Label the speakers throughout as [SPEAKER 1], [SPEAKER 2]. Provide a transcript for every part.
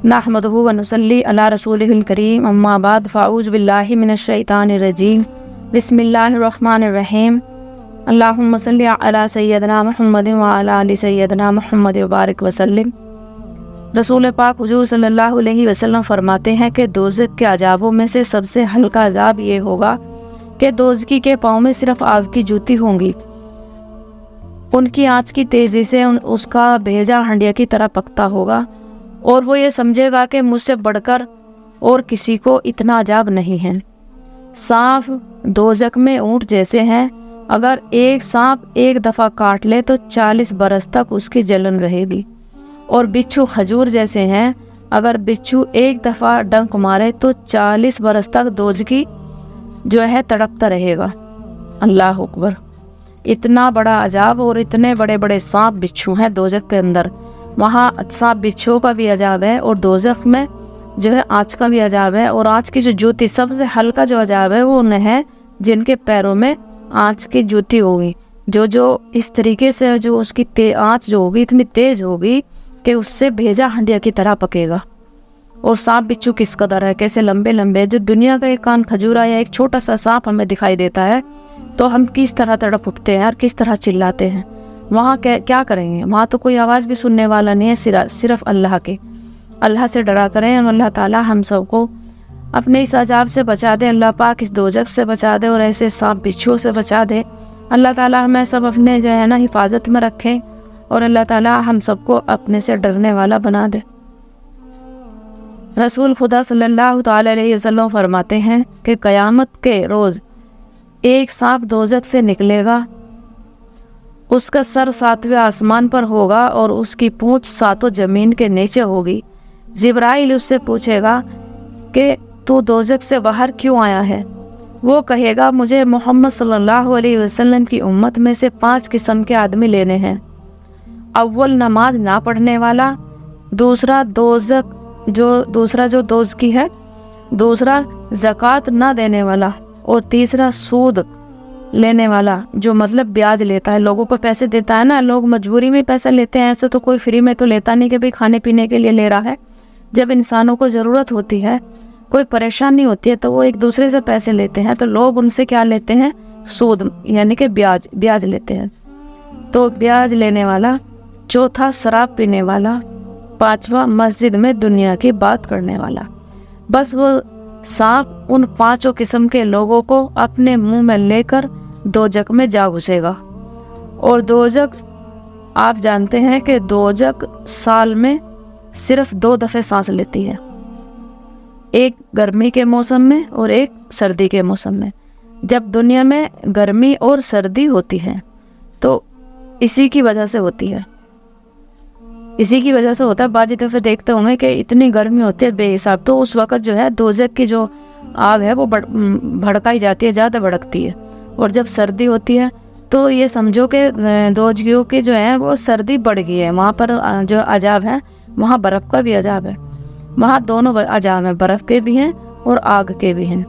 [SPEAKER 1] नहमदुहु व नुसल्ली अला रसूलिहिल करीम अम्मा बाद फ़ाऊज़ु बिल्लाहि मिनश शैतानिर रजीम बिस्मिल्लाहिर रहमानिर रहीम अल्लाहुम्मा सल्लि अला सय्यदना मुहम्मदिन व अला आलि सय्यदना मुहम्मद व बारिक वसल्लिम। रसूल पाक हुजूर सल्लल्लाहु अलैहि वसल्लम फरमाते हैं कि दोज़ख के अजाबों में से सबसे हल्का अजाब ये होगा कि दोज़खी के पाँव में सिर्फ आग की जूती होंगी। उनकी आँच की तेज़ी से उसका भेजा हंडिया की तरह पकता होगा और वो ये समझेगा कि मुझसे बढ़कर और किसी को इतना अजाब नहीं है। सांप दोज़ख में ऊँट जैसे हैं, अगर एक सांप एक दफ़ा काट ले तो 40 बरस तक उसकी जलन रहेगी। और बिच्छू खजूर जैसे हैं, अगर बिच्छू एक दफ़ा डंक मारे तो 40 बरस तक दोज़खी जो है तड़पता रहेगा। अल्लाह अकबर। इतना बड़ा अजाब और इतने बड़े बड़े सांप बिच्छू हैं दोज़ख के अंदर। वहाँ सांप बिच्छू का भी अजाब है और दोज़ख में जो है आँच का भी अजाब है। और आँच की जो जूती, सबसे हल्का जो अजाब है वो उन्हें है जिनके पैरों में आँच की जूती होगी, जो इस तरीके से जो उसकी आँच जो होगी इतनी तेज़ होगी कि उससे भेजा हंडिया की तरह पकेगा। और सांप बिच्छू किस कदर है, कैसे लंबे लंबे, जो दुनिया का एक कान खजूरा या एक छोटा सा सांप हमें दिखाई देता है तो हम किस तरह तड़प उठते हैं और किस तरह चिल्लाते हैं। वहाँ क्या करेंगे, वहाँ तो कोई आवाज़ भी सुनने वाला नहीं है, सिर्फ अल्लाह से डरा करें। और अल्लाह ताला हम सबको अपने इस अजाब से बचा दे। अल्लाह पाक इस दोज़ख से बचा दे और ऐसे सांप बिच्छुओं से बचा दे। अल्लाह ताला हमें सब अपने जो है ना हिफाजत में रखें और अल्लाह ताला हम सबको अपने से डरने वाला बना दे। रसूल खुदा सल्लल्लाहु ताला अलैहि वसल्लम फरमाते हैं कि क़यामत के रोज़ एक सांप दोज़ख से निकलेगा, उसका सर 7वें आसमान पर होगा और उसकी पूँछ 7 ज़मीन के नीचे होगी। जिब्राइल उससे पूछेगा कि तू दोज़ख से बाहर क्यों आया है। वो कहेगा मुझे मोहम्मद सल्लल्लाहु अलैहि वसल्लम की उम्मत में से 5 किस्म के आदमी लेने हैं। अव्वल नमाज ना पढ़ने वाला, दूसरा जो दोज़खी है, दूसरा ज़कात ना देने वाला और तीसरा सूद लेने वाला, जो मतलब ब्याज लेता है, लोगों को पैसे देता है ना। लोग मजबूरी में पैसा लेते हैं, ऐसे तो कोई फ्री में तो लेता नहीं कि भाई खाने पीने के लिए ले रहा है। जब इंसानों को ज़रूरत होती है, कोई परेशानी होती है, तो वो एक दूसरे से पैसे लेते हैं, तो लोग उनसे क्या लेते हैं, सूद यानी कि ब्याज लेते हैं। तो ब्याज लेने वाला, चौथा शराब पीने वाला, 5वां मस्जिद में दुनिया की बात करने वाला। बस वो सांप उन 5 किस्म के लोगों को अपने मुंह में लेकर दोज़ख में जा घुसेगा। और दोज़ख, आप जानते हैं कि दोज़ख साल में सिर्फ 2 दफ़े सांस लेती है, एक गर्मी के मौसम में और एक सर्दी के मौसम में। जब दुनिया में गर्मी और सर्दी होती है तो इसी की वजह से होती है, इसी की वजह से होता है। बाजी दफ़े देखते होंगे कि इतनी गर्मी होती है बेहिसाब, तो उस वक़्त जो है दोज़ख की जो आग है वो भड़काई जाती है, ज़्यादा भड़कती है। और जब सर्दी होती है तो ये समझो कि दोज़खियों की जो है वो सर्दी बढ़ गई है। वहाँ पर जो अजाब है, वहाँ बर्फ़ का भी अजाब है, वहाँ दोनों अजाब हैं, बर्फ़ के भी हैं और आग के भी हैं।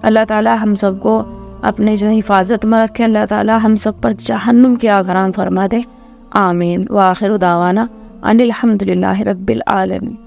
[SPEAKER 1] अल्लाह ताला हम सबको अपने जो हिफाजत में रखे। अल्लाह ताला हम सब पर जहन्नुम की आग हराम फरमा दे। आमीन। व आखिर दावाना अनिल हम्दुलिल्लाहि रब्बिल आलमीन।